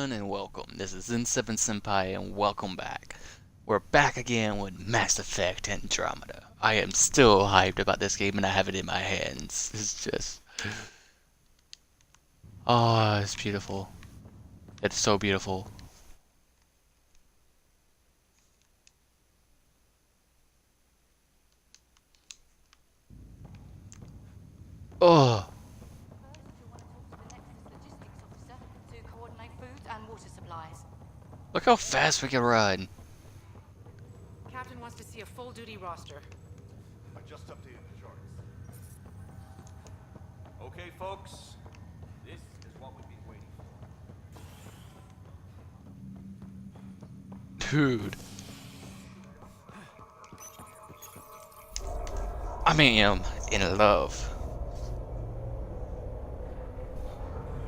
gentlemen, and welcome. This is Zen7 Senpai, and welcome back. We're back again with Mass Effect Andromeda. I am still hyped about this game, and I have it in my hands. It's just... Oh, it's beautiful. It's so beautiful. Oh, look how fast we can run. Captain wants to see a full-duty roster. I just updated the charts. Okay, folks. This is what we've been waiting for. Dude. I am in love.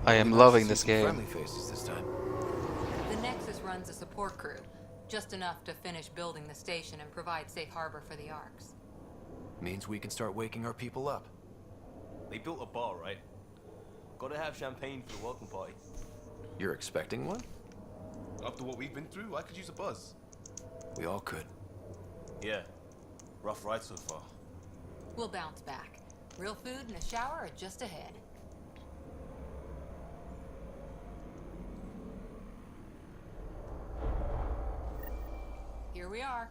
I am loving this game. Friendly faces this time. The Nexus runs a support crew, just enough to finish building the station and provide safe harbor for the Arks. Means we can start waking our people up. They built a bar, right? Gotta have champagne for the welcome party. You're expecting one? After what we've been through, I could use a buzz. We all could. Yeah. Rough ride so far. We'll bounce back. Real food and a shower are just ahead. Here we are.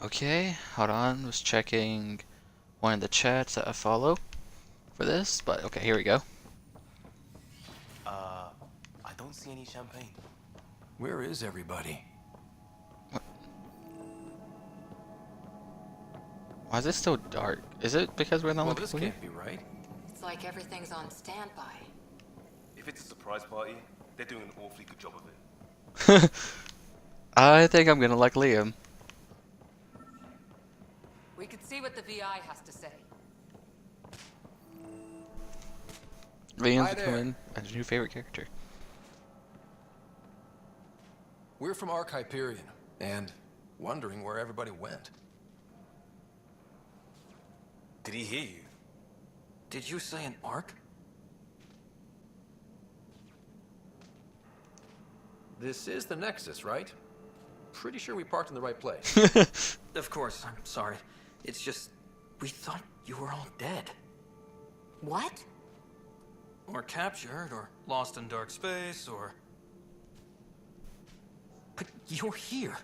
Okay, hold on. Was checking one of the chats that I follow for this, but okay, here we go. I don't see any champagne. Where is everybody? Why is it still dark? Is it because we're the only Well, this people here? can't be right. It's like everything's on standby. If it's a surprise party, they're doing an awfully good job of it. I think I'm gonna like Liam. We could see what the VI has to say. Liam's Hi there. becoming a new favorite character. We're from Ark Hyperion, and wondering where everybody went. Did he hear you? Did you say an Ark? This is the Nexus, right? Pretty sure we parked in the right place. Of course, I'm sorry. It's just, we thought you were all dead. What? Or captured, or lost in dark space, or... But you're here.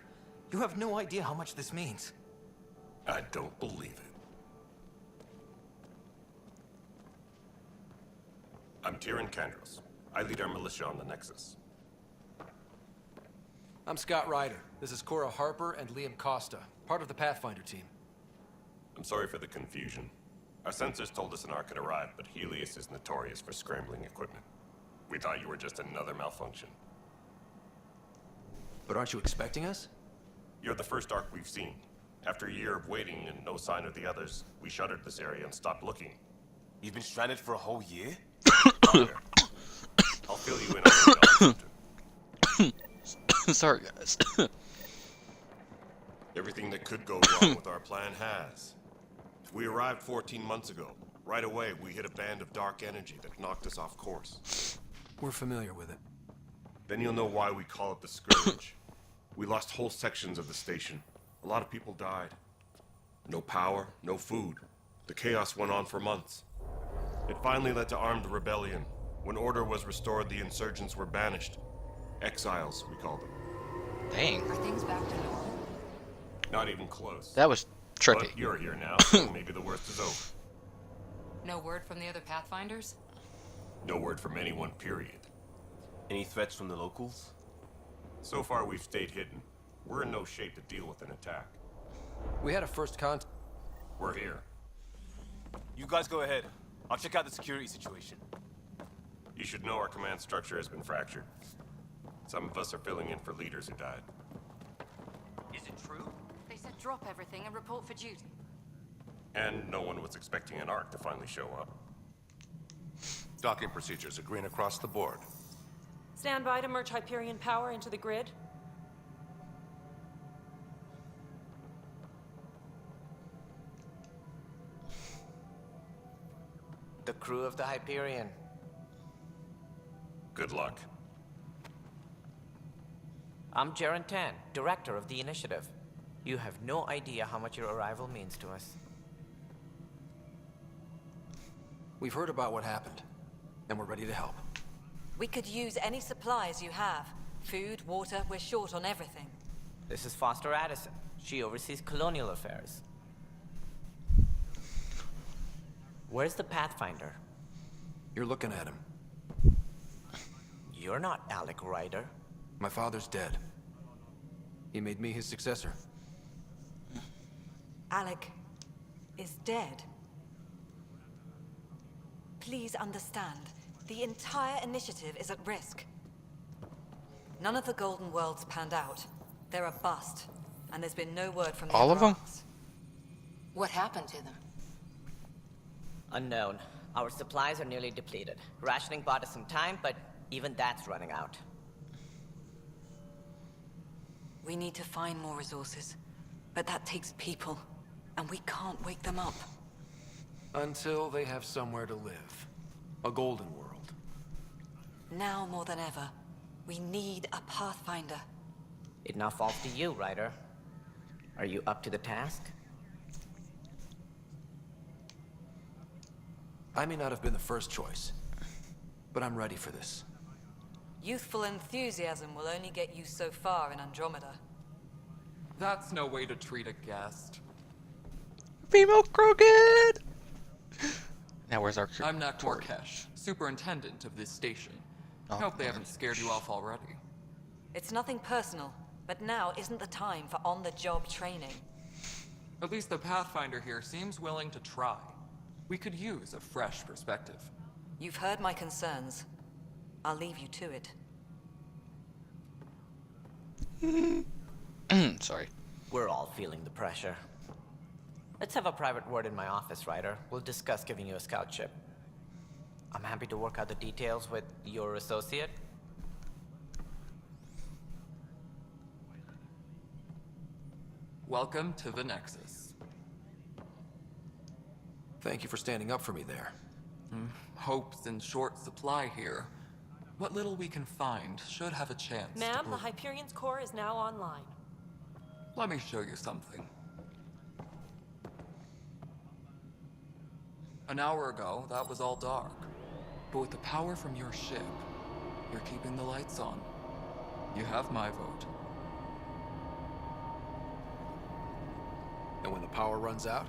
You have no idea how much this means. I don't believe it. I'm Tyrion Kandros. I lead our militia on the Nexus. I'm Scott Ryder. This is Cora Harper and Liam Costa, part of the Pathfinder team. I'm sorry for the confusion. Our sensors told us an Ark had arrived, but Helios is notorious for scrambling equipment. We thought you were just another malfunction. But aren't you expecting us? You're the first Ark we've seen. After a year of waiting and no sign of the others, we shuttered this area and stopped looking. You've been stranded for a whole year? I'll fill you in on the Sorry, guys. Everything that could go wrong with our plan has. We arrived 14 months ago. Right away, we hit a band of dark energy that knocked us off course. We're familiar with it. Then you'll know why we call it the Scourge. We lost whole sections of the station. A lot of people died. No power, no food. The chaos went on for months. It finally led to armed rebellion. When order was restored, the insurgents were banished. Exiles, we call them. Dang, Are things back to normal? Not even close. that was trippy. But you're here now, so maybe the worst is over. No word from the other Pathfinders? No word from anyone, period. Any threats from the locals? So far, we've stayed hidden. We're in no shape to deal with an attack. We had a first contact. We're here. You guys go ahead. I'll check out the security situation. You should know our command structure has been fractured. Some of us are filling in for leaders who died. Is it true? They said drop everything and report for duty. And no one was expecting an Ark to finally show up. Docking procedures are green across the board. Stand by to merge Hyperion power into the grid. The crew of the Hyperion. Good luck. I'm Jaren Tan, director of the initiative. You have no idea how much your arrival means to us. We've heard about what happened, and we're ready to help. We could use any supplies you have. Food, water, we're short on everything. This is Foster Addison. She oversees colonial affairs. Where's the Pathfinder? You're looking at him. You're not Alec Ryder. My father's dead. He made me his successor. Alec is dead. Please understand, the entire initiative is at risk. None of the Golden Worlds panned out. They're a bust, and there's been no word from the All of them? Arks. What happened to them? Unknown. Our supplies are nearly depleted. Rationing bought us some time, but even that's running out. We need to find more resources, but that takes people, and we can't wake them up. Until they have somewhere to live. A golden world. Now more than ever, we need a Pathfinder. It now falls to you, Ryder. Are you up to the task? I may not have been the first choice, but I'm ready for this. Youthful enthusiasm will only get you so far in Andromeda. That's no way to treat a guest. Female crooked! Now where's our I'm Nak Torkesh, superintendent of this station. Oh, Hope they haven't scared you off already. It's nothing personal, but now isn't the time for on-the-job training. At least the Pathfinder here seems willing to try. We could use a fresh perspective. You've heard my concerns. I'll leave you to it. Sorry. We're all feeling the pressure. Let's have a private word in my office, Ryder. We'll discuss giving you a scout ship. I'm happy to work out the details with your associate. Welcome to the Nexus. Thank you for standing up for me there. Hope's in short supply here. What little we can find should have a chance. Ma'am, to the Hyperion's core is now online. Let me show you something. An hour ago, that was all dark. But with the power from your ship, you're keeping the lights on. You have my vote. And when the power runs out?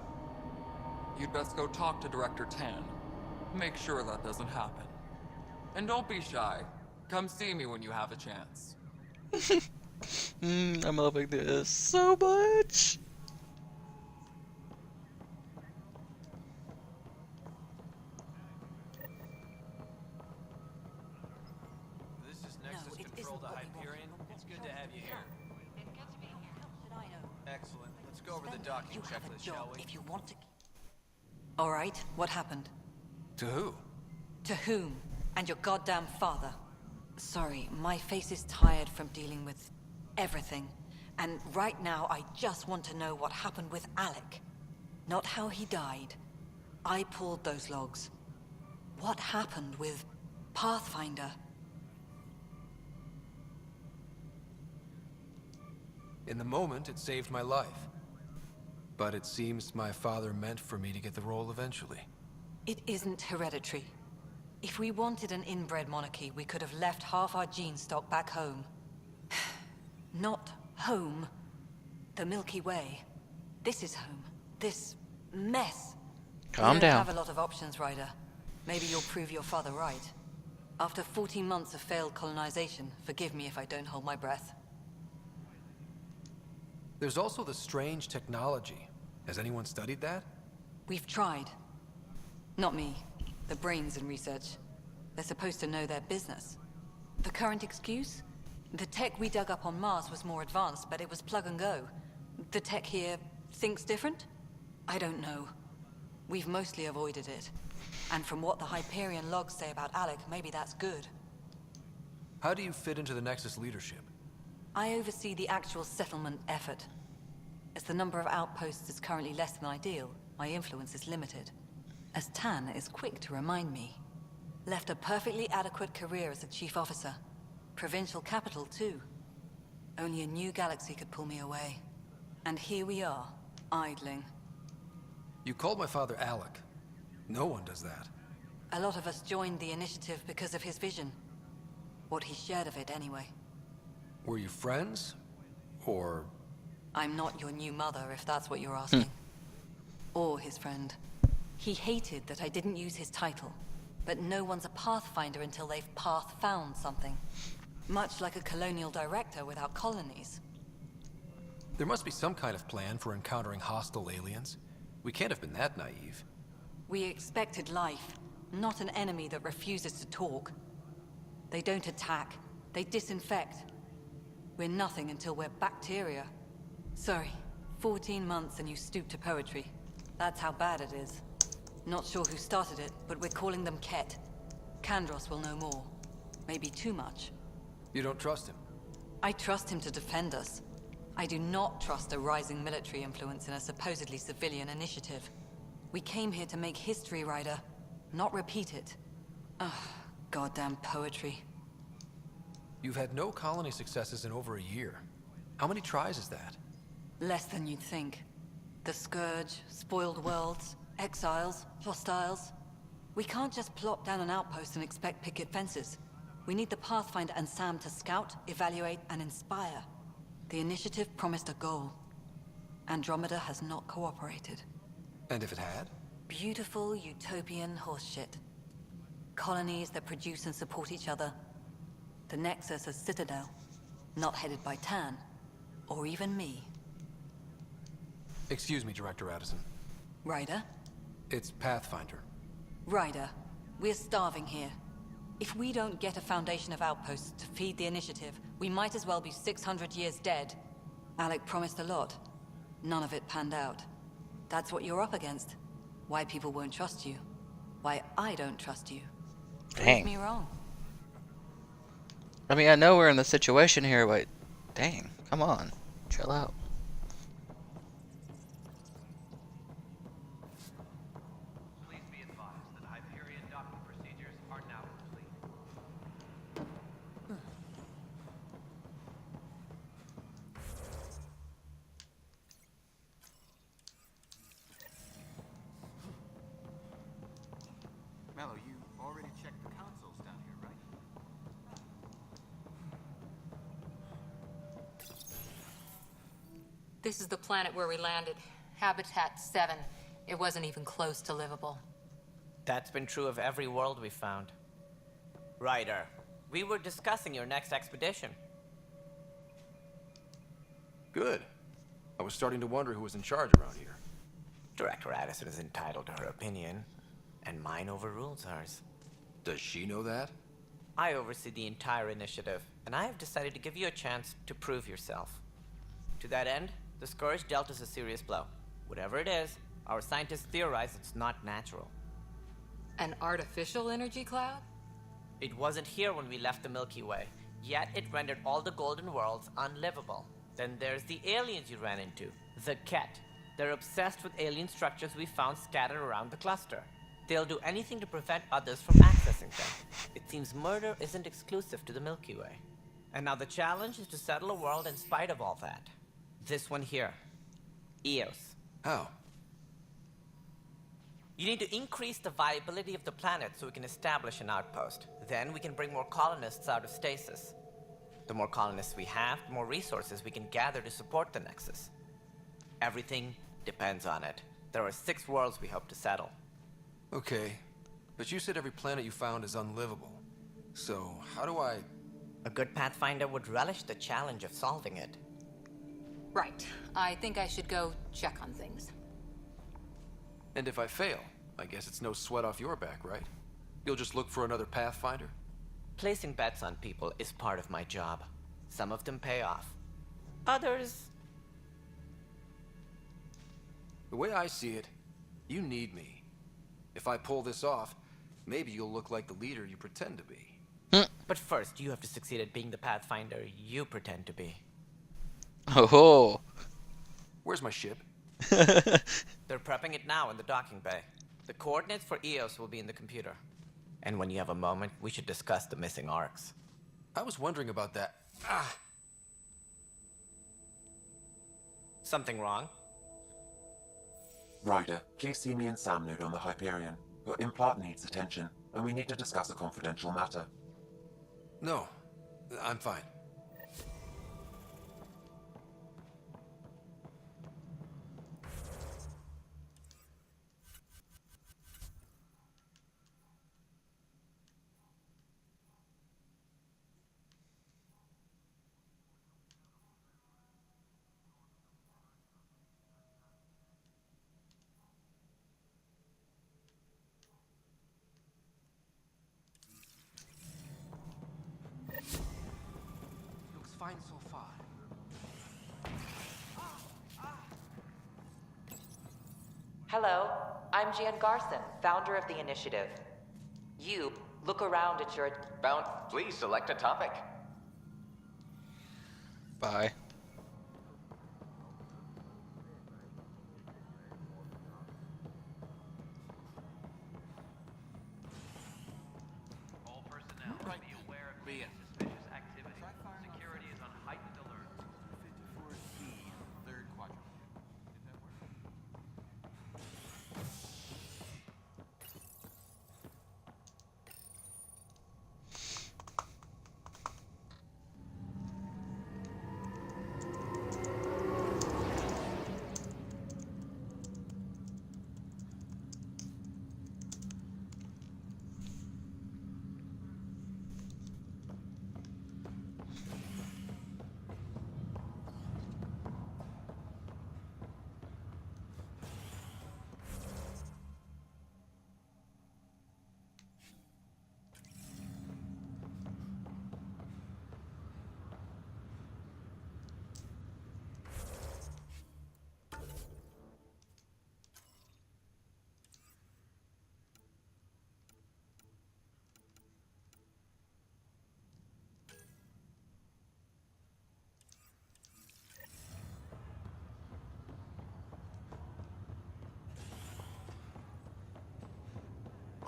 You'd best go talk to Director Tan. Make sure that doesn't happen. And don't be shy. Come see me when you have a chance. I'm loving this so much. This is No, Nexus it Control isn't to what we Hyperion. want. It's good to have you here. Should I know? Excellent. Let's go over the docking You have a checklist, shall job we? if you want to. All right, what happened? To who? To whom? And your goddamn father. Sorry, my face is tired from dealing with everything. And right now, I just want to know what happened with Alec. Not how he died. I pulled those logs. What happened with Pathfinder? In the moment, it saved my life. But it seems my father meant for me to get the role eventually. It isn't hereditary. If we wanted an inbred monarchy, we could have left half our gene stock back home. Not home. The Milky Way. This is home. This mess. Calm We down. don't have a lot of options, Ryder. Maybe you'll prove your father right. After 14 months of failed colonization, forgive me if I don't hold my breath. There's also the strange technology. Has anyone studied that? We've tried. Not me. The brains in research. They're supposed to know their business. The current excuse? The tech we dug up on Mars was more advanced, but it was plug and go. The tech here thinks different? I don't know. We've mostly avoided it. And from what the Hyperion logs say about Alec, maybe that's good. How do you fit into the Nexus leadership? I oversee the actual settlement effort. As the number of outposts is currently less than ideal, my influence is limited. As Tan is quick to remind me. Left a perfectly adequate career as a chief officer. Provincial capital, too. Only a new galaxy could pull me away. And here we are, idling. You called my father Alec. No one does that. A lot of us joined the initiative because of his vision. What he shared of it, anyway. Were you friends? Or... I'm not your new mother, if that's what you're asking. Or his friend. He hated that I didn't use his title. But no one's a pathfinder until they've path-found something. Much like a colonial director without colonies. There must be some kind of plan for encountering hostile aliens. We can't have been that naive. We expected life, not an enemy that refuses to talk. They don't attack, they disinfect. We're nothing until we're bacteria. Sorry, 14 months and you stoop to poetry. That's how bad it is. Not sure who started it, but we're calling them Ket. Kandros will know more. Maybe too much. You don't trust him? I trust him to defend us. I do not trust a rising military influence in a supposedly civilian initiative. We came here to make history, Ryder, not repeat it. Ugh, goddamn poetry. You've had no colony successes in over a year. How many tries is that? Less than you'd think. The Scourge, spoiled worlds, exiles, hostiles. We can't just plop down an outpost and expect picket fences. We need the Pathfinder and Sam to scout, evaluate, and inspire. The initiative promised a goal. Andromeda has not cooperated. And if it had? Beautiful utopian horseshit. Colonies that produce and support each other. The Nexus a citadel, not headed by Tan, or even me. Excuse me, Director Addison. Ryder? It's Pathfinder. Ryder, we're starving here. If we don't get a foundation of outposts to feed the initiative, we might as well be 600 years dead. Alec promised a lot. None of it panned out. That's what you're up against. Why people won't trust you. Why I don't trust you. Dang. Prove me wrong. I mean, I know we're in the situation here, but dang, come on, chill out. Please be advised that Hyperion docking procedures are now complete. Mallow, you already checked the consoles down here, right? This is the planet where we landed. Habitat 7. It wasn't even close to livable. That's been true of every world we've found. Ryder, we were discussing your next expedition. Good. I was starting to wonder who was in charge around here. Director Addison is entitled to her opinion, and mine overrules hers. Does she know that? I oversee the entire initiative, and I have decided to give you a chance to prove yourself. To that end, the Scourge dealt us a serious blow. Whatever it is, our scientists theorize it's not natural. An artificial energy cloud? It wasn't here when we left the Milky Way, yet it rendered all the Golden Worlds unlivable. Then there's the aliens you ran into, the Ket. They're obsessed with alien structures we found scattered around the cluster. They'll do anything to prevent others from accessing them. It seems murder isn't exclusive to the Milky Way. And now the challenge is to settle a world in spite of all that. This one here. Eos. How? You need to increase the viability of the planet so we can establish an outpost. Then we can bring more colonists out of stasis. The more colonists we have, the more resources we can gather to support the Nexus. Everything depends on it. There are 6 worlds we hope to settle. Okay, but you said every planet you found is unlivable. So, how do I... A good Pathfinder would relish the challenge of solving it. Right. I think I should go check on things. And if I fail, I guess it's no sweat off your back, right? You'll just look for another Pathfinder? Placing bets on people is part of my job. Some of them pay off. Others... The way I see it, you need me. If I pull this off, maybe you'll look like the leader you pretend to be. But first, you have to succeed at being the Pathfinder you pretend to be. Oh. Where's my ship? They're prepping it now in the docking bay. The coordinates for Eos will be in the computer. And when you have a moment, we should discuss the missing arcs. I was wondering about that. Something wrong? Ryder, please see me and Sam Node on the Hyperion. Your implant needs attention, and we need to discuss a confidential matter. No, I'm fine. Looks fine so far. Hello, I'm Jan Garson, founder of the initiative. You, look around at your... Please select a topic. Bye. All personnel be aware of any suspicious activity. Security is on heightened alert. 54D, third quadrant. Did that work?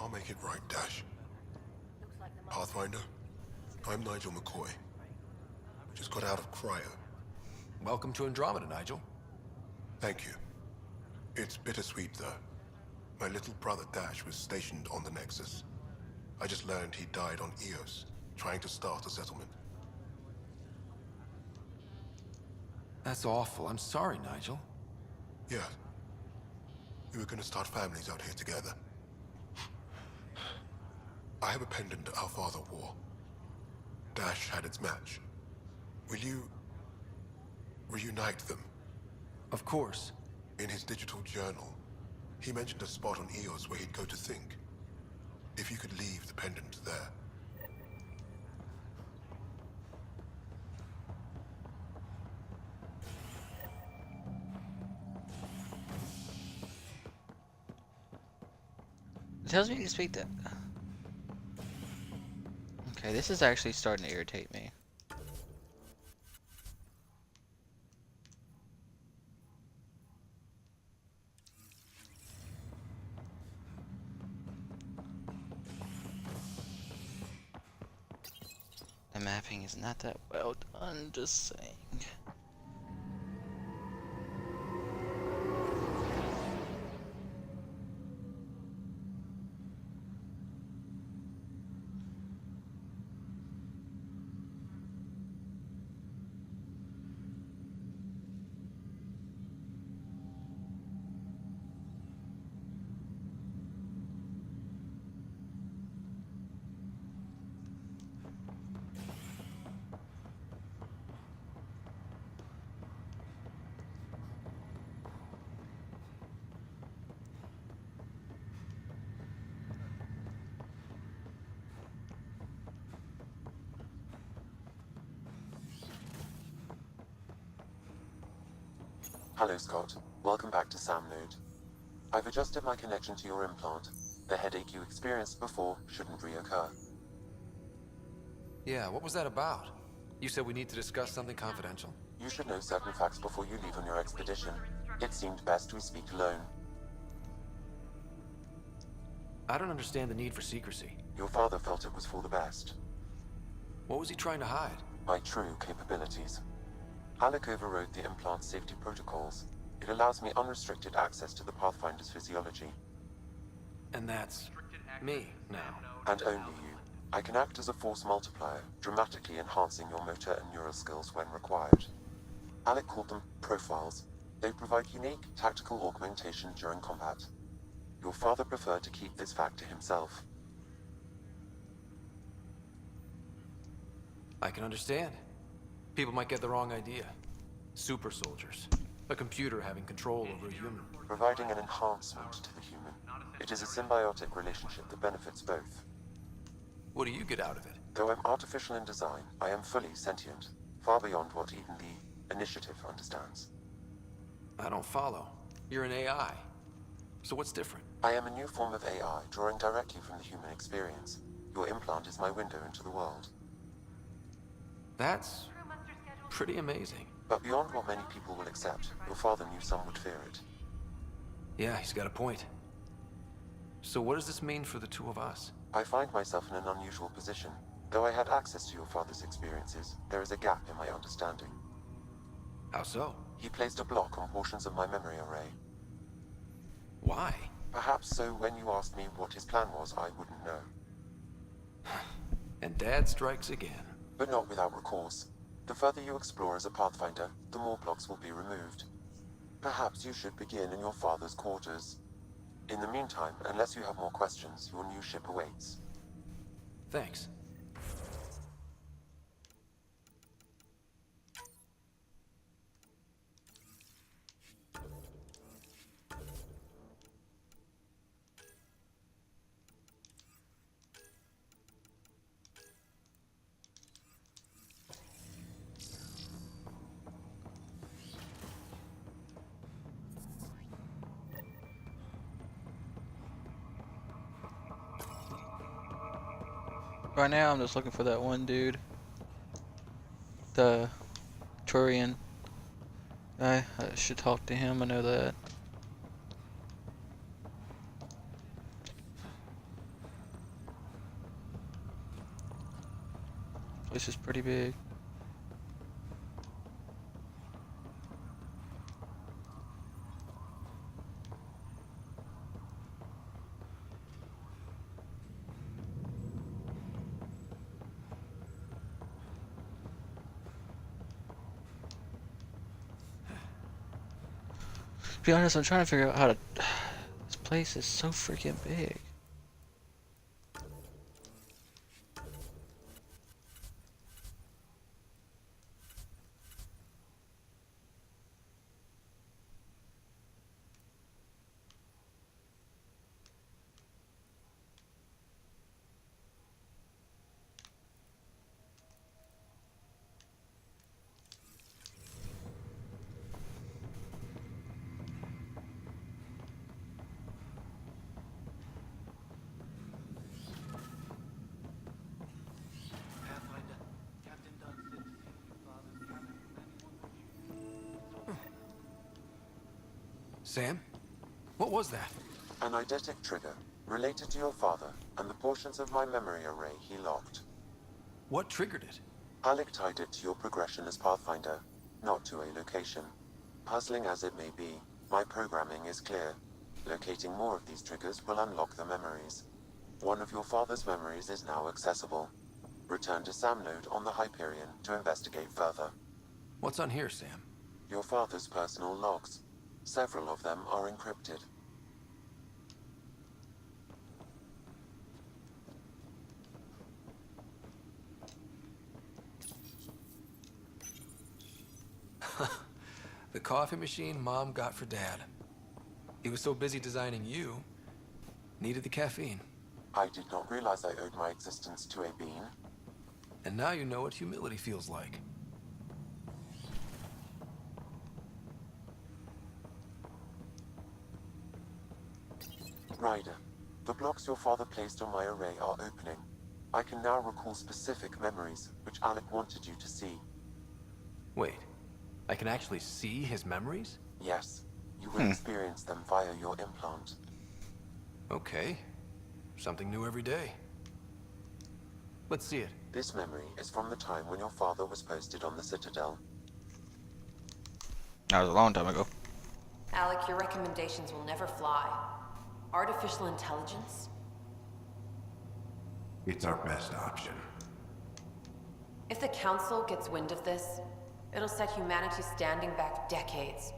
I'll make it right, Dash. Pathfinder, I'm Nigel McCoy. Just got out of cryo. Welcome to Andromeda, Nigel. Thank you. It's bittersweet, though. My little brother Dash was stationed on the Nexus. I just learned he died on Eos, trying to start a settlement. That's awful. I'm sorry, Nigel. Yeah. We were gonna start families out here together. I have a pendant our father wore. Dash had its match. Will you... reunite them? Of course. In his digital journal, he mentioned a spot on Eos where he'd go to think. If you could leave the pendant there. It tells me to speak that. Okay, this is actually starting to irritate me. The mapping is not that well done, just saying. Hello, Scott. Welcome back to Sam Node. I've adjusted my connection to your implant. The headache you experienced before shouldn't reoccur. Yeah, what was that about? You said we need to discuss something confidential. You should know certain facts before you leave on your expedition. It seemed best we speak alone. I don't understand the need for secrecy. Your father felt it was for the best. What was he trying to hide? My true capabilities. Alec overrode the implant safety protocols. It allows me unrestricted access to the Pathfinder's physiology. And that's me now. And only you. I can act as a force multiplier, dramatically enhancing your motor and neural skills when required. Alec called them profiles. They provide unique tactical augmentation during combat. Your father preferred to keep this fact to himself. I can understand. People might get the wrong idea. Super soldiers. A computer having control over a human. Providing an enhancement to the human. It is a symbiotic relationship that benefits both. What do you get out of it? Though I'm artificial in design, I am fully sentient, far beyond what even the Initiative understands. I don't follow. You're an AI. So what's different? I am a new form of AI, drawing directly from the human experience. Your implant is my window into the world. That's pretty amazing. But beyond what many people will accept, your father knew some would fear it. Yeah, he's got a point. So what does this mean for the two of us? I find myself in an unusual position. Though I had access to your father's experiences, there is a gap in my understanding. How so? He placed a block on portions of my memory array. Why? Perhaps so when you asked me what his plan was, I wouldn't know. And Dad strikes again. But not without recourse. The further you explore as a Pathfinder, the more blocks will be removed. Perhaps you should begin in your father's quarters. In the meantime, unless you have more questions, your new ship awaits. Thanks. Right now, I'm just looking for that one dude. The Turian guy. I should talk to him, I know that. This is pretty big. To be honest, I'm trying to figure out how to... This place is so freaking big. Sam? What was that? An eidetic trigger, related to your father, and the portions of my memory array he locked. What triggered it? Alec tied it to your progression as Pathfinder, not to a location. Puzzling as it may be, my programming is clear. Locating more of these triggers will unlock the memories. One of your father's memories is now accessible. Return to Sam Node on the Hyperion to investigate further. What's on here, Sam? Your father's personal logs. Several of them are encrypted. The coffee machine Mom got for Dad. He was so busy designing you, needed the caffeine. I did not realize I owed my existence to a bean. And now you know what humility feels like. Ryder, the blocks your father placed on my array are opening. I can now recall specific memories, which Alec wanted you to see. Wait, I can actually see his memories? Yes, you will experience them via your implant. Okay, something new every day. Let's see it. This memory is from the time when your father was posted on the Citadel. That was a long time ago. Alec, your recommendations will never fly. Artificial intelligence? It's our best option. If the Council gets wind of this, it'll set humanity standing back decades.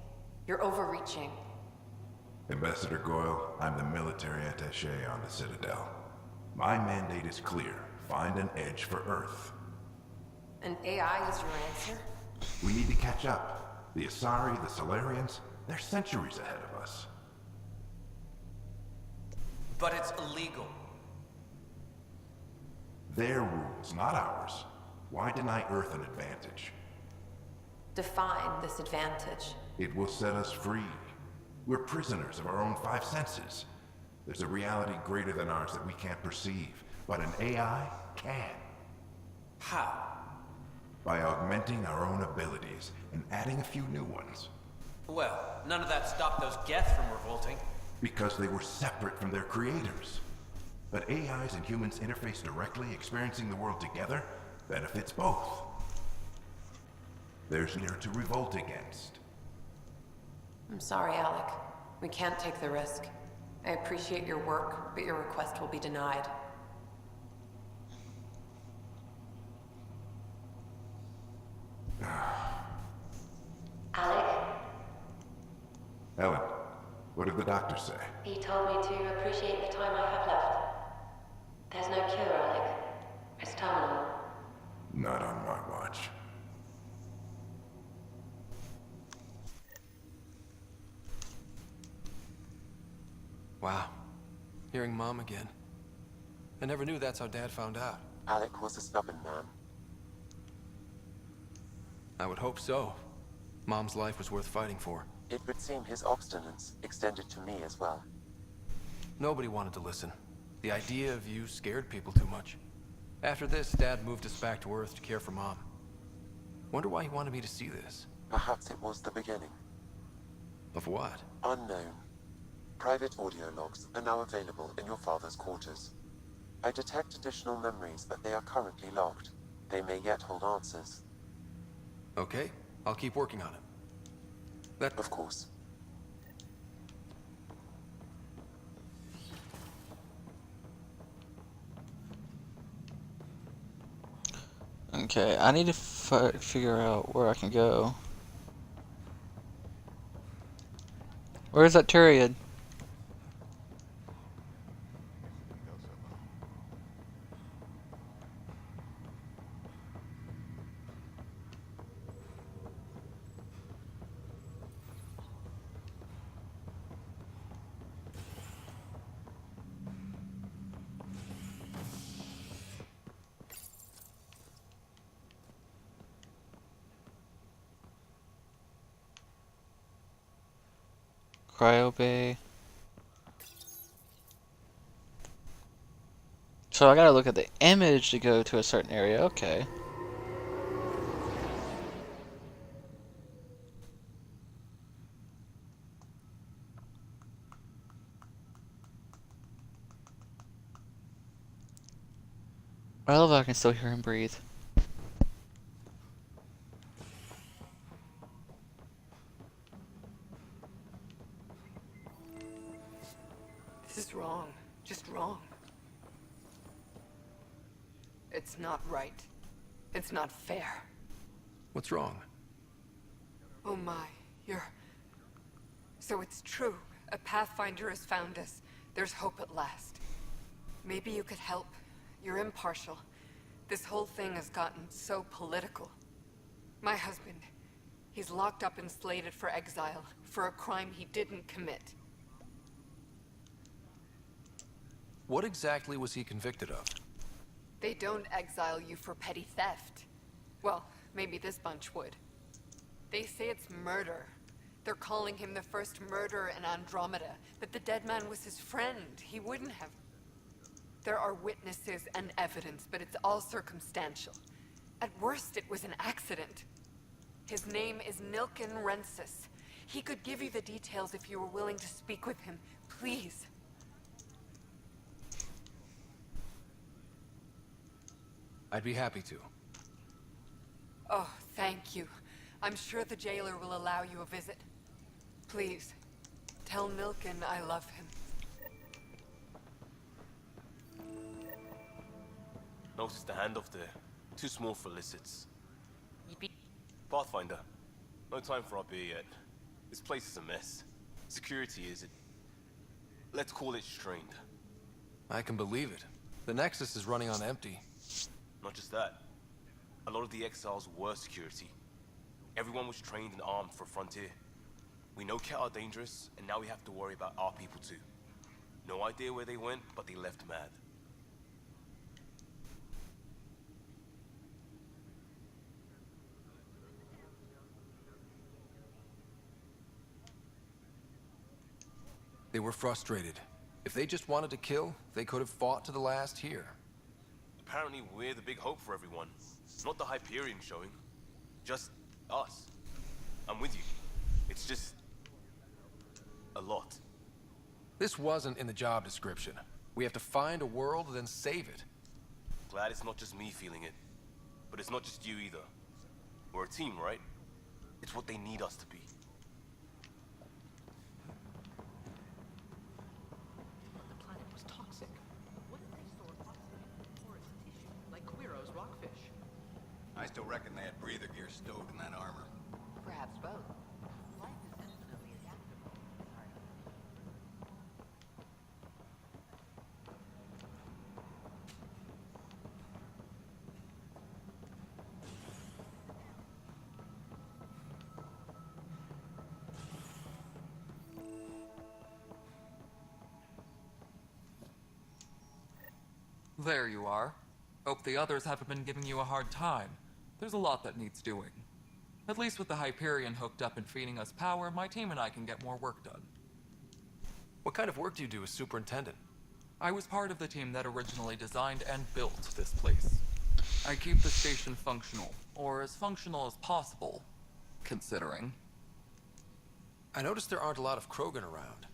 You're overreaching. Ambassador Goyle, I'm the military attaché on the Citadel. My mandate is clear. Find an edge for Earth. And AI is your answer? We need to catch up. The Asari, the Solarians, they're centuries ahead of us. But it's illegal. Their rules, not ours. Why deny Earth an advantage? Define this advantage. It will set us free. We're prisoners of our own five senses. There's a reality greater than ours that we can't perceive, but an AI can. How? By augmenting our own abilities and adding a few new ones. Well, none of that stopped those Geth from revolting. Because they were separate from their creators. But AIs and humans interface directly, experiencing the world together, benefits both. There's near to revolt against. I'm sorry, Alec. We can't take the risk. I appreciate your work, but your request will be denied. Alec, Ellen, what did the doctor say? he told me to appreciate the time I have left. There's no cure, Alec. It's terminal. Not on my watch. Wow. Hearing Mom again. I never knew that's how Dad found out. Alec was a stubborn man. I would hope so. Mom's life was worth fighting for. It would seem his obstinance extended to me as well. Nobody wanted to listen. The idea of you scared people too much. After this, Dad moved us back to Earth to care for Mom. Wonder why he wanted me to see this. Perhaps it was the beginning. Of what? Unknown. Private audio logs are now available in your father's quarters. I detect additional memories, but they are currently logged. They may yet hold answers. Okay, I'll keep working on it. That... Of course. Okay, I need to figure out where I can go. Where's that Tyrion? Cryo Bay. So I gotta look at the image to go to a certain area, okay. I love how I can still hear him breathe. This is wrong. Just wrong. It's not right. It's not fair. What's wrong? Oh my, you're... So it's true. A Pathfinder has found us. There's hope at last. Maybe you could help. You're impartial. This whole thing has gotten so political. My husband, he's locked up and slated for exile for a crime he didn't commit. What exactly was he convicted of? They don't exile you for petty theft. Well, maybe this bunch would. They say it's murder. They're calling him the first murderer in Andromeda, but the dead man was his friend. He wouldn't have... There are witnesses and evidence, but it's all circumstantial. At worst, it was an accident. His name is Nilken Rensis. He could give you the details if you were willing to speak with him. Please. I'd be happy to. Oh, thank you. I'm sure the jailer will allow you a visit. Please, tell Milken I love him. Notice the handoff there. Too small for lizards. Pathfinder, no time for our beer yet. This place is a mess. Security is, let's call it strained. I can believe it. The Nexus is running on empty. Not just that. A lot of the exiles were security. Everyone was trained and armed for Frontier. We know Ket are dangerous, and now we have to worry about our people too. No idea where they went, but they left mad. They were frustrated. If they just wanted to kill, they could have fought to the last here. Apparently we're the big hope for everyone. Not the Hyperion showing. Just us. I'm with you. It's just... a lot. This wasn't in the job description. We have to find a world, then save it. Glad it's not just me feeling it. But it's not just you either. We're a team, right? It's what they need us to be. The planet was toxic. What if they stored oxygen in porous tissue, like Quiro's rockfish? I still reckon they had breather gear stowed in that armor. Perhaps both. Life is infinitely adaptable. There you are. Hope the others haven't been giving you a hard time. There's a lot that needs doing. At least with the Hyperion hooked up and feeding us power, my team and I can get more work done. What kind of work do you do as superintendent? I was part of the team that originally designed and built this place. I keep the station functional, or as functional as possible, considering. I noticed there aren't a lot of Krogan around.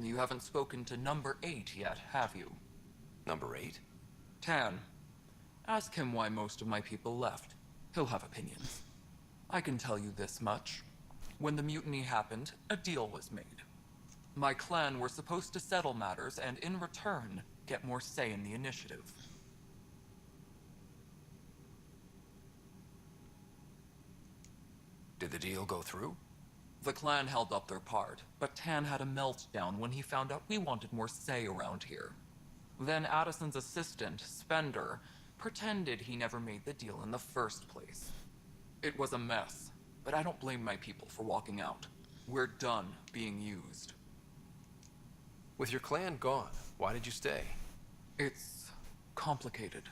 You haven't spoken to number 8 yet, have you? Number 8? Tan. Ask him why most of my people left. He'll have opinions. I can tell you this much. When the mutiny happened, a deal was made. My clan were supposed to settle matters and, in return, get more say in the initiative. Did the deal go through? The clan held up their part, but Tan had a meltdown when he found out we wanted more say around here. Then Addison's assistant, Spender, pretended he never made the deal in the first place. It was a mess, but I don't blame my people for walking out. We're done being used. With your clan gone, why did you stay? It's complicated.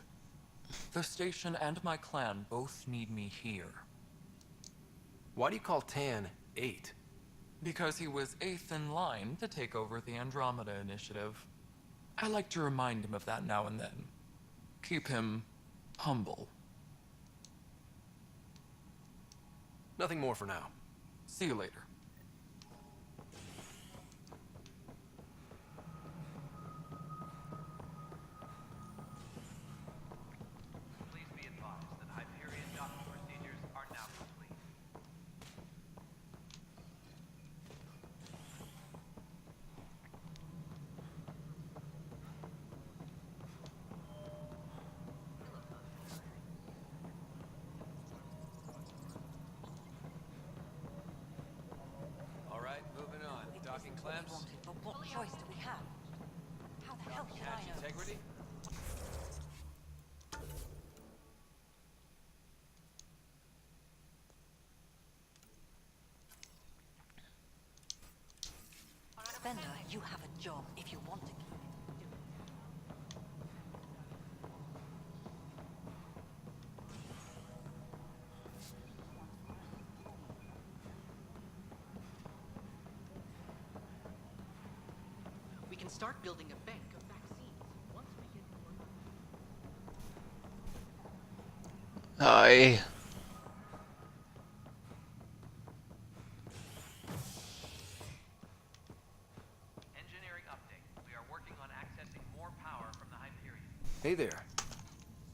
The station and my clan both need me here. Why do you call Tan 8? Because he was 8th in line to take over the Andromeda initiative. I like to remind him of that now and then. Keep him humble. Nothing more for now. See you later. Please be advised that Hyperion docking procedures are now complete. All right, moving on. Docking clamps. But what choice do we have? How the hell should I know? Integrity. Spender, you have a job if you want to keep it. We can start building a bank of vaccines once we get more money. Hi. Engineering update. We are working on accessing more power from the Hyperion. Hey there.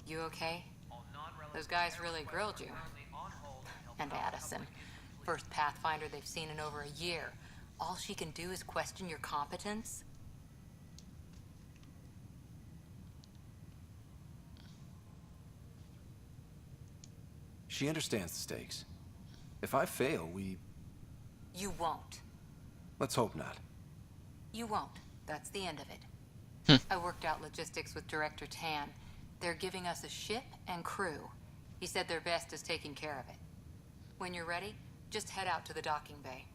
You okay? those guys really grilled you. And Addison. First Pathfinder they've seen in over a year. All she can do is question your competence? She understands the stakes. If I fail, You won't. let's hope not. You won't. That's the end of it. I worked out logistics with Director Tan. They're giving us a ship and crew. He said their best is taking care of it. When you're ready, just head out to the docking bay.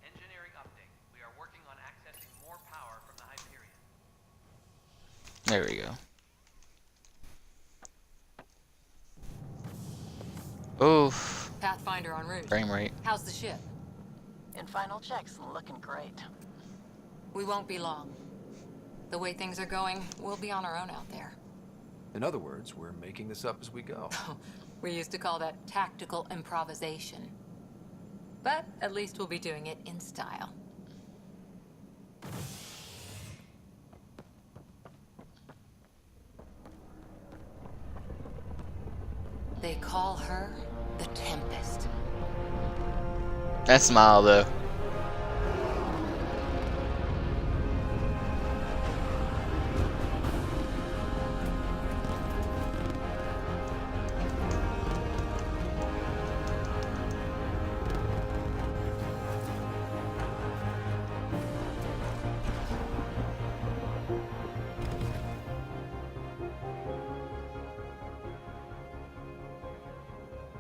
Engineering update. We are working on accessing more power from the Hyperion. There we go. Oof. Pathfinder en route. Frame rate. How's the ship? In final checks, looking great. We won't be long. The way things are going, we'll be on our own out there. In other words, we're making this up as we go. We used to call that tactical improvisation. But at least we'll be doing it in style. They call her the Tempest. That smile though.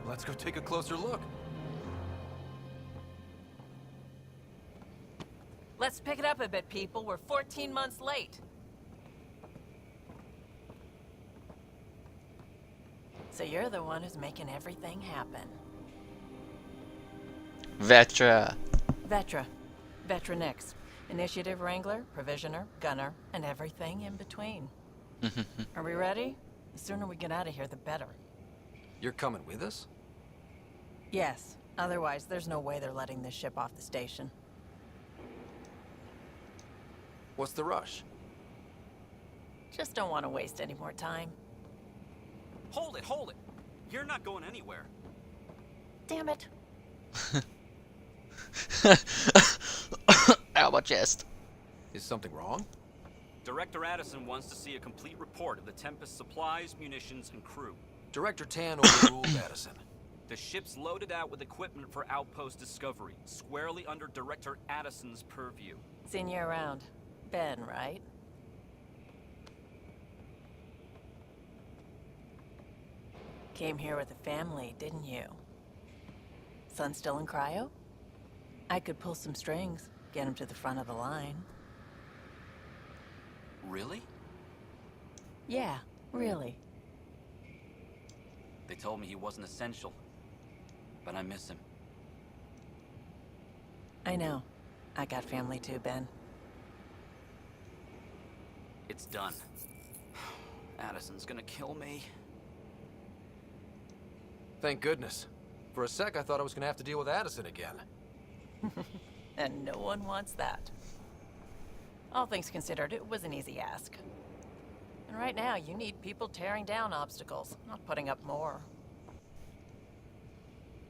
Let's go take a closer look. Let's pick it up a bit, people. We're 14 months late. So you're the one who's making everything happen. Vetra. Vetra. Vetra Nix. Initiative Wrangler, Provisioner, Gunner, and everything in between. Are we ready? The sooner we get out of here, the better. You're coming with us? Yes. Otherwise, there's no way they're letting this ship off the station. What's the rush? Just don't want to waste any more time. Hold it, hold it. You're not going anywhere. Damn it. Ow, my chest. Is something wrong? Director Addison wants to see a complete report of the Tempest's supplies, munitions, and crew. Director Tan overruled Addison. The ship's loaded out with equipment for outpost discovery, squarely under Director Addison's purview. Seen you around. Ben, right? Came here with a family, didn't you? Son still in cryo? I could pull some strings, get him to the front of the line. Really? Yeah, really. They told me he wasn't essential, but I miss him. I know. I got family too, Ben. It's done. Addison's gonna kill me. Thank goodness. For a sec, I thought I was gonna have to deal with Addison again. And no one wants that. All things considered, it was an easy ask. And right now, you need people tearing down obstacles, not putting up more.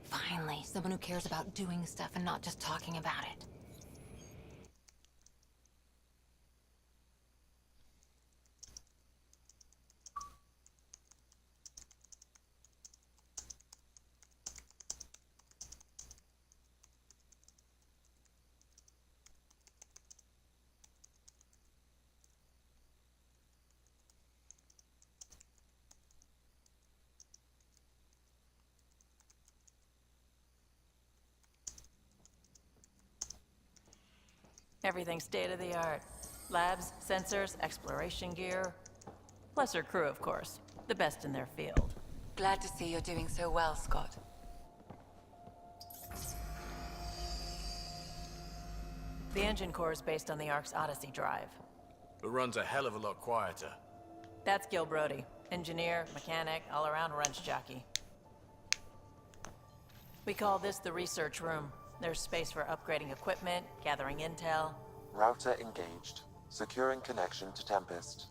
Finally, someone who cares about doing stuff and not just talking about it. Everything's state-of-the-art. Labs, sensors, exploration gear. Plus her crew, of course. The best in their field. Glad to see you're doing so well, Scott. The engine core is based on the Ark's Odyssey drive. It runs a hell of a lot quieter. That's Gil Brody. Engineer, mechanic, all-around wrench jockey. We call this the research room. There's space for upgrading equipment, gathering intel. Router engaged. Securing connection to Tempest.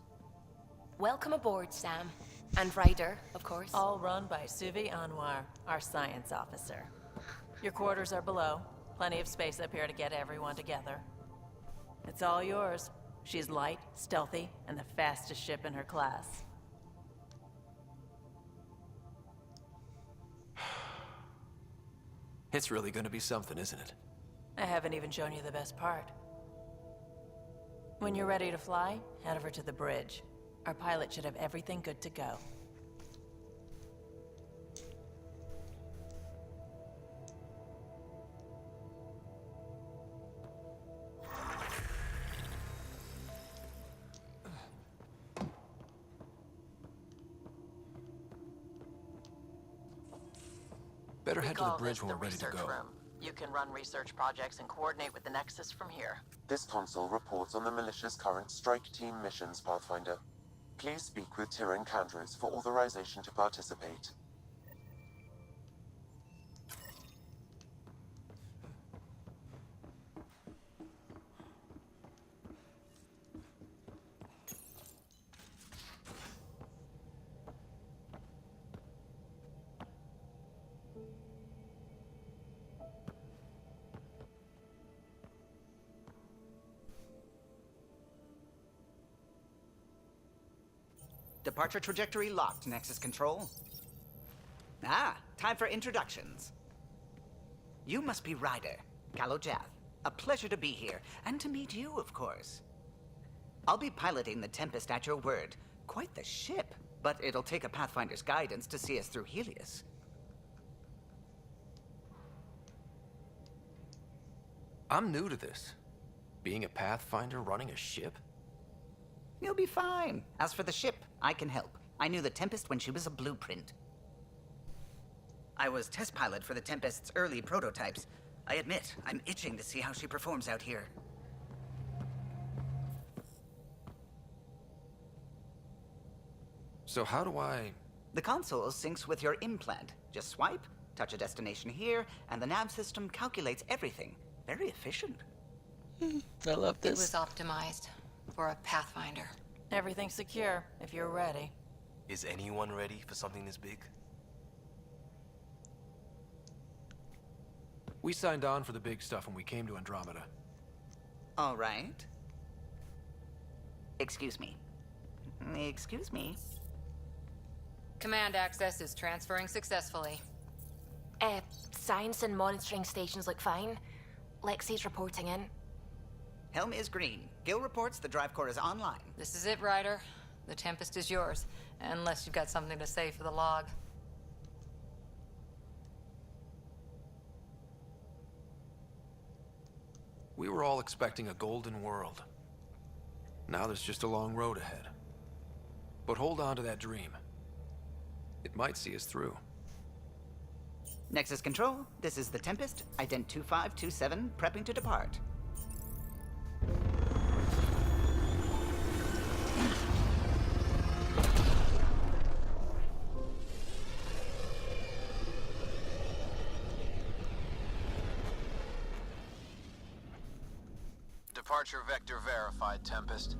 Welcome aboard, Sam. And Ryder, of course. All run by Suvi Anwar, our science officer. Your quarters are below. Plenty of space up here to get everyone together. It's all yours. She's light, stealthy, and the fastest ship in her class. It's really gonna be something, isn't it? I haven't even shown you the best part. When you're ready to fly, head over to the bridge. Our pilot should have everything good to go. Better We head to the call bridge this when the we're ready to research go. room. You can run research projects and coordinate with the Nexus from here. This console reports on the militia's current strike team missions, Pathfinder. Please speak with Tyrion Candros for authorization to participate. Departure trajectory locked, Nexus Control. Ah, time for introductions. You must be Ryder, Kalojath. A pleasure to be here, and to meet you, of course. I'll be piloting the Tempest at your word. Quite the ship, but it'll take a Pathfinder's guidance to see us through Helios. I'm new to this. Being a Pathfinder running a ship? You'll be fine. As for the ship, I can help. I knew the Tempest when she was a blueprint. I was test pilot for the Tempest's early prototypes. I admit, I'm itching to see how she performs out here. So how do I... The console syncs with your implant. Just swipe, touch a destination here, and the nav system calculates everything. Very efficient. I love It was optimized for a Pathfinder. Everything's secure, if you're ready. Is anyone ready for something this big? We signed on for the big stuff when we came to Andromeda. All right. Excuse me. Excuse me. Command access is transferring successfully. Science and monitoring stations look fine. Lexi's reporting in. Helm is green. Gil reports the drive core is online. This is it, Ryder. The Tempest is yours, unless you've got something to say for the log. We were all expecting a golden world. Now there's just a long road ahead. But hold on to that dream. It might see us through. Nexus Control, this is the Tempest, ident 2527, prepping to depart. Departure vector verified, Tempest.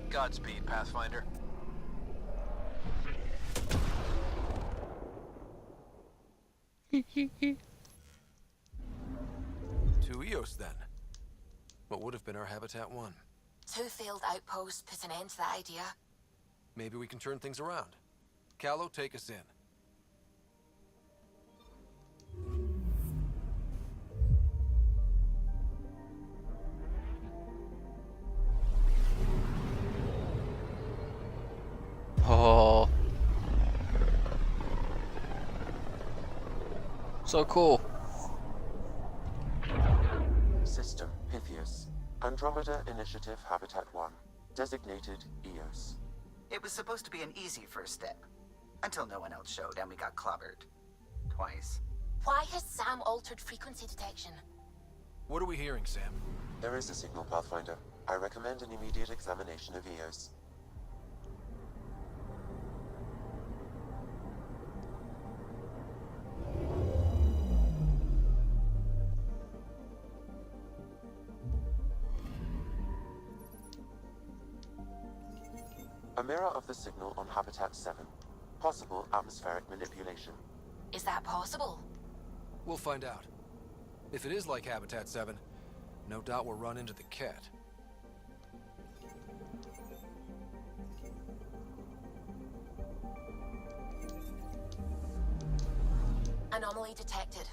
Godspeed, Pathfinder. To Eos, then. What would have been our Habitat 1? 2 failed outposts put an end to that idea. Maybe we can turn things around. Callow, take us in. Oh. So cool. System, Pythias. Andromeda Initiative Habitat 1. Designated Eos. It was supposed to be an easy first step. Until no one else showed and we got clobbered. Twice. Why has Sam altered frequency detection? What are we hearing, Sam? There is a signal, Pathfinder. I recommend an immediate examination of Eos. A mirror of the signal on Habitat 7. Possible atmospheric manipulation. Is that possible? We'll find out. If it is like Habitat 7, no doubt we'll run into the cat. Anomaly detected.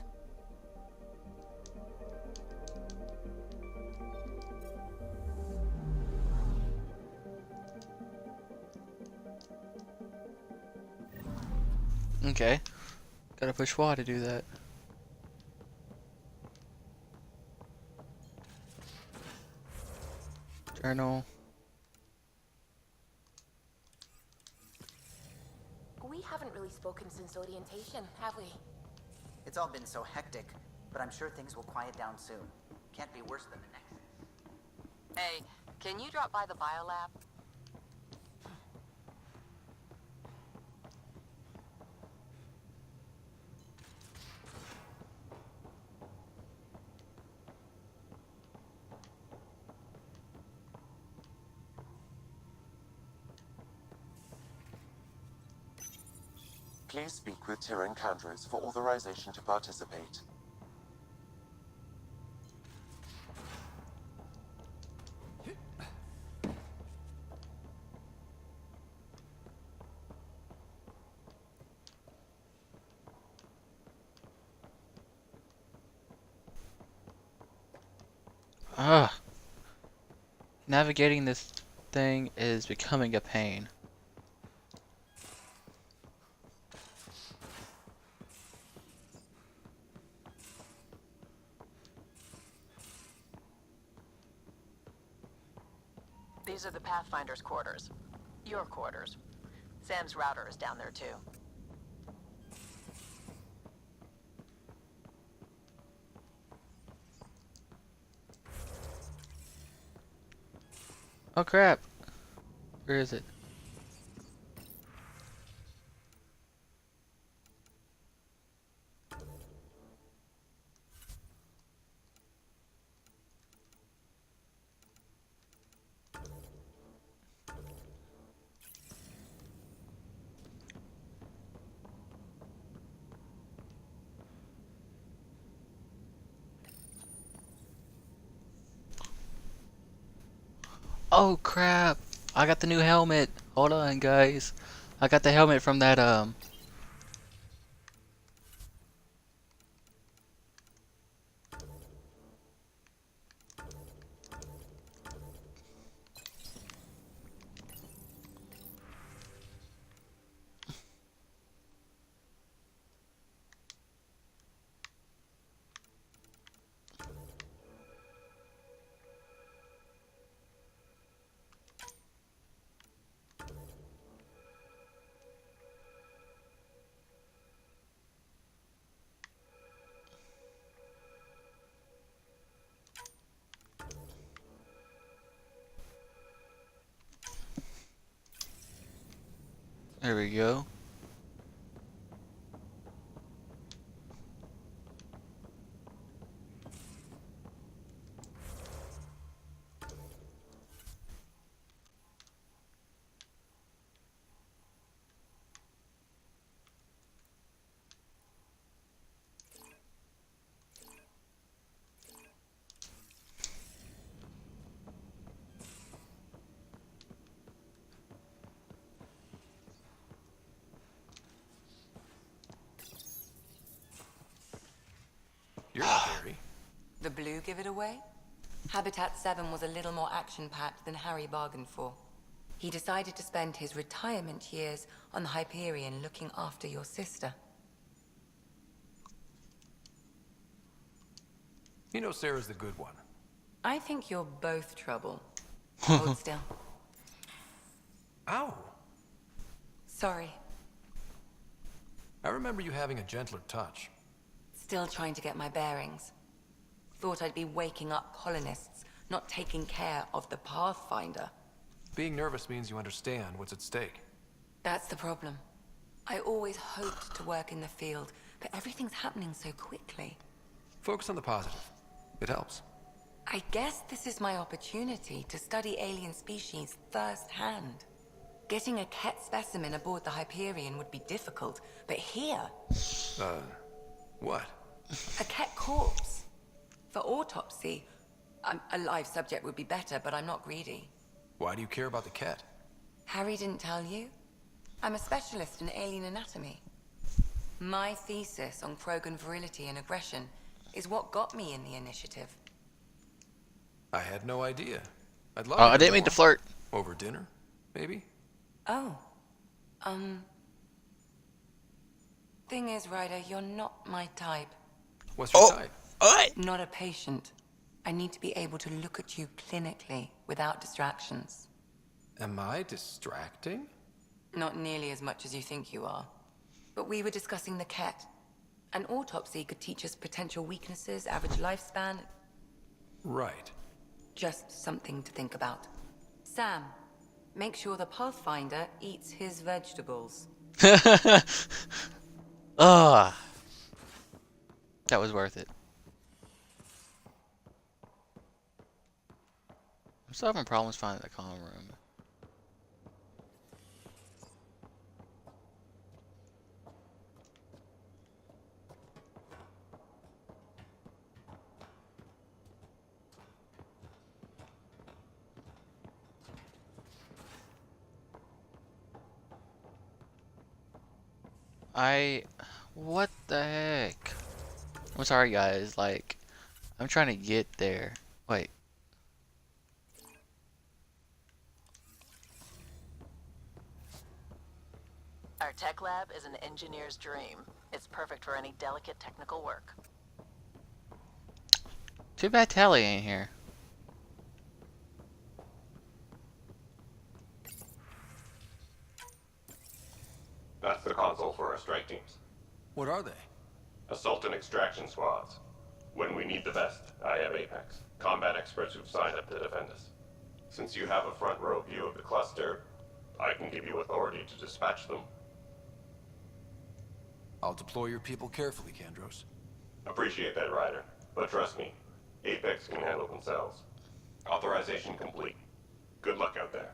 Okay. Gotta push Y to do that. Journal. We haven't really spoken since orientation, have we? It's all been so hectic, but I'm sure things will quiet down soon. Can't be worse than the next. Hey, can you drop by the biolab? Please speak with Tyrion Candros for authorization to participate. Ah. Navigating this thing is becoming a pain. These are the Pathfinder's quarters. Your quarters. Sam's router is down there too. Oh crap. Where is it? Oh crap! I got the new helmet. Hold on, guys. I got the helmet from that There we go. You're scary. The blue give it away? Habitat 7 was a little more action-packed than Harry bargained for. He decided to spend his retirement years on the Hyperion looking after your sister. You know Sarah's the good one. I think you're both trouble. Hold still. Ow! Sorry. I remember you having a gentler touch. Still trying to get my bearings. Thought I'd be waking up colonists, not taking care of the Pathfinder. Being nervous means you understand what's at stake. That's the problem. I always hoped to work in the field, but everything's happening so quickly. Focus on the positive. It helps. I guess this is my opportunity to study alien species firsthand. Getting a Ket specimen aboard the Hyperion would be difficult, but here... What? A Ket corpse. For autopsy, a live subject would be better, but I'm not greedy. Why do you care about the cat? Harry didn't tell you? I'm a specialist in alien anatomy. My thesis on Krogan virility and aggression is what got me in the initiative. I had no idea. I'd love Oh, to I didn't hear mean to more. flirt. Over dinner, maybe? Oh. Thing is, Ryder, you're not my type. What's your type? Not a patient. I need to be able to look at you clinically without distractions. Am I distracting? Not nearly as much as you think you are. But we were discussing the Ket. An autopsy could teach us potential weaknesses, average lifespan. Right. Just something to think about. Sam, make sure the Pathfinder eats his vegetables. Ah, that was worth it. I'm still having problems finding the common room. What the heck? I'm sorry guys, like, I'm trying to get there. Wait. Our tech lab is an engineer's dream. It's perfect for any delicate technical work. Too bad Tally ain't here. That's the console for our strike teams. What are they? Assault and extraction squads. When we need the best, I have Apex, combat experts who've signed up to defend us. Since you have a front row view of the cluster, I can give you authority to dispatch them. I'll deploy your people carefully, Kandros. Appreciate that, Ryder. But trust me, Apex can handle themselves. Authorization complete. Good luck out there.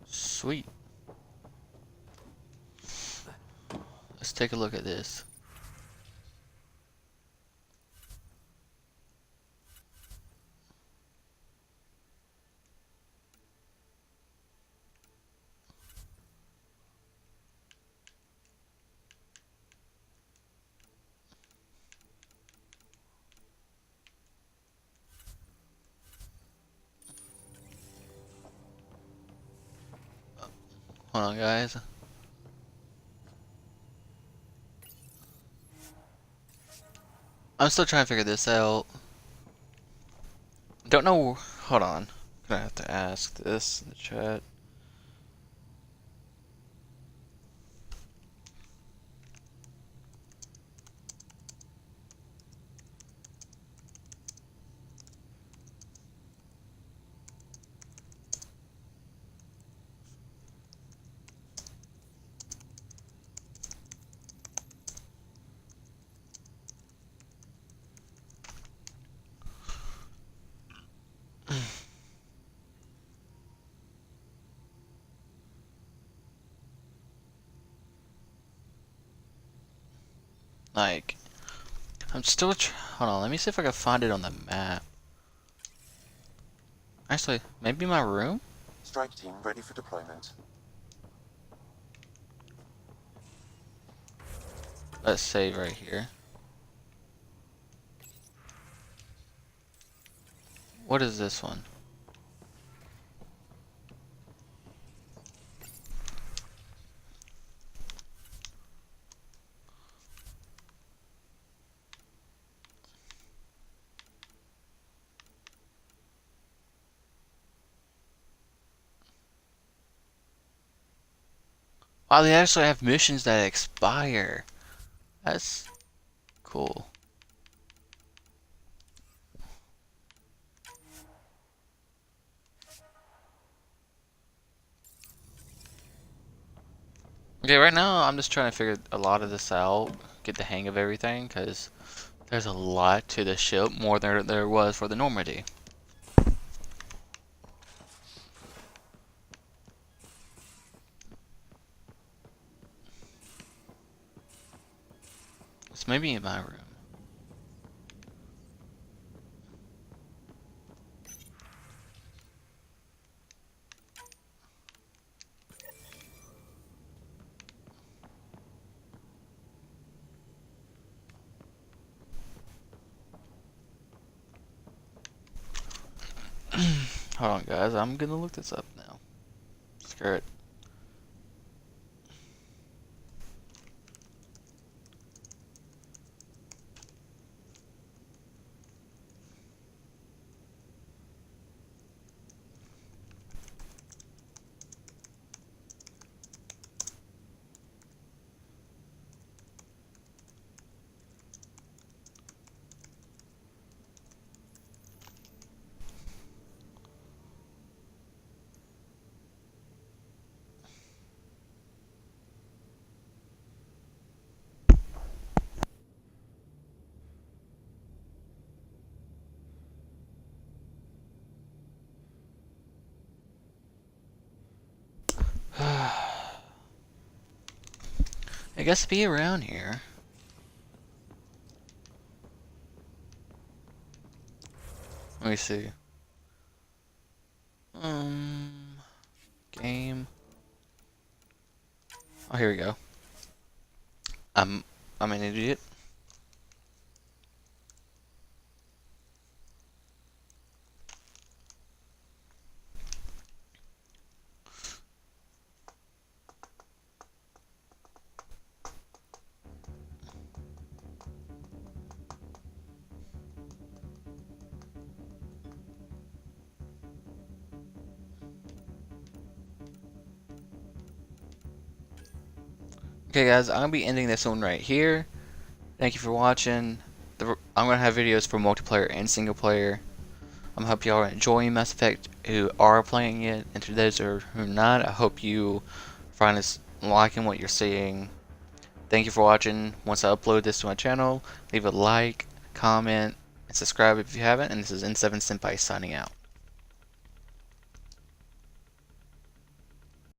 Sweet. Let's take a look at this. Hold on, guys. I'm still trying to figure this out. Don't know. Hold on. I'm gonna have to ask this in the chat. Like, I'm still hold on, let me see if I can find it on the map. Actually, maybe my room? Strike team ready for deployment. Let's save right here. What is this one? Wow, they actually have missions that expire. That's cool. Okay, right now I'm just trying to figure a lot of this out, get the hang of everything, because there's a lot to the ship, more than there was for the Normandy. So maybe in my room. Hold on, guys. I'm gonna look this up now. Screw it. I guess be around here. Let me see. Game. Oh, here we go. I'm an idiot. Okay, guys, I'm gonna be ending this one right here. Thank you for watching. I'm gonna have videos for multiplayer and single player. I hope y'all are enjoying Mass Effect who are playing it, and to those who are not, I hope you find us liking what you're seeing. Thank you for watching. Once I upload this to my channel, leave a like, comment, and subscribe if you haven't. And this is N7 Senpai signing out.